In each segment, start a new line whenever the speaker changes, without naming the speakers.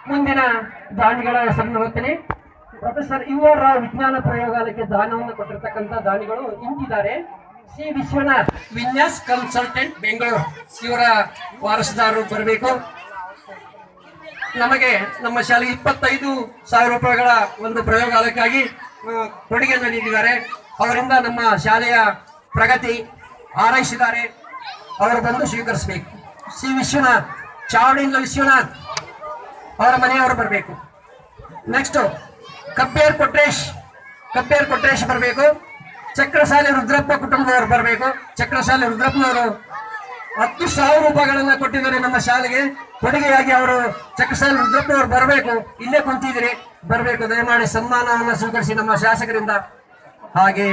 ಮುಂದಿನ ದಾನಿಗಳ ಹೆಸರನ್ನು ಓದ್ತೀನಿ. ಪ್ರೊಫೆಸರ್ ಯುಆರ್ ರಾವ್ ವಿಜ್ಞಾನ ಪ್ರಯೋಗಾಲಯಕ್ಕೆ ದಾನವನ್ನು ಕೊಟ್ಟಿರ್ತಕ್ಕಂಥ ದಾನಿಗಳು ಇಂತಿದ್ದಾರೆ. C Vishwanath, Vinyas consultant, Bengaluru. ಇವರ ವಾರಸುದಾರರು ಬರಬೇಕು. ನಮಗೆ ನಮ್ಮ ಶಾಲೆಗೆ 25,000 ರೂಪಾಯಿಗಳ ಒಂದು ಪ್ರಯೋಗಾಲಯಕ್ಕಾಗಿ ಕೊಡುಗೆಯನ್ನು ನೀಡಿದ್ದಾರೆ. ಅವರಿಂದ ನಮ್ಮ ಶಾಲೆಯ ಪ್ರಗತಿ ಹಾರೈಸಿದ್ದಾರೆ. ಅವರು ಬಂದು ಸ್ವೀಕರಿಸಬೇಕು. ಸಿ ವಿಶ್ವನಾಥ್, ಚಾವಡಿಯಿಂದ ವಿಶ್ವನಾಥ್, ಅವರ ಮನೆಯವರು ಬರಬೇಕು. ನೆಕ್ಸ್ಟ್ ಕಪ್ಪೇರ್ ಕೊಟ್ರೇಶ್ ಬರಬೇಕು. ಚಕ್ರಸಾಲೆ ರುದ್ರಪ್ಪ ಕುಟುಂಬದವರು ಬರಬೇಕು. ಚಕ್ರಸಾಲೆ ರುದ್ರಪ್ಪನವರು 10,000 ರೂಪಾಯಿಗಳನ್ನ ಕೊಟ್ಟಿದ್ದಾರೆ ನಮ್ಮ ಶಾಲೆಗೆ ಕೊಡುಗೆಯಾಗಿ. ಅವರು ಚಕ್ರಸಾಲೆ ರುದ್ರಪ್ಪನವರು ಬರಬೇಕು. ಇಲ್ಲೇ ಕುಂತಿದ್ದೀರಿ, ಬರಬೇಕು. ದಯಮಾಡಿ ಸನ್ಮಾನವನ್ನು ಸ್ವೀಕರಿಸಿ ನಮ್ಮ ಶಾಸಕರಿಂದ. ಹಾಗೆ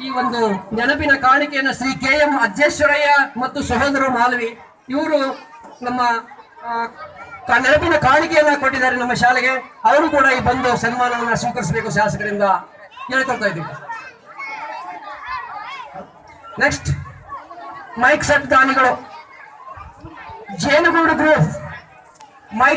ಈ ಒಂದು ನೆನಪಿನ ಕಾಣಿಕೆಯನ್ನು ಶ್ರೀ KM ಅಜ್ಜೇಶ್ವರಯ್ಯ ಮತ್ತು ಸಹೋದರ ಮಾಲವಿ ಇವರು ನಮ್ಮ ನೆನಪಿನ ಕಾಣಿಕೆಯನ್ನ ಕೊಟ್ಟಿದ್ದಾರೆ ನಮ್ಮ ಶಾಲೆಗೆ. ಅವರು ಕೂಡ ಈ ಬಂದು ಸನ್ಮಾನವನ್ನು ಸ್ವೀಕರಿಸಬೇಕು ಶಾಸಕರಿಂದ ಹೇಳ್ಕೊಳ್ತಾ ಇದ್ದೀವಿ. ನೆಕ್ಸ್ಟ್ ಮೈಕ್ ಸೆಟ್ ದಾನಿಗಳು, ಜೇನುಗೂಡು ಗ್ರೂಪ್ ಮೈಕ್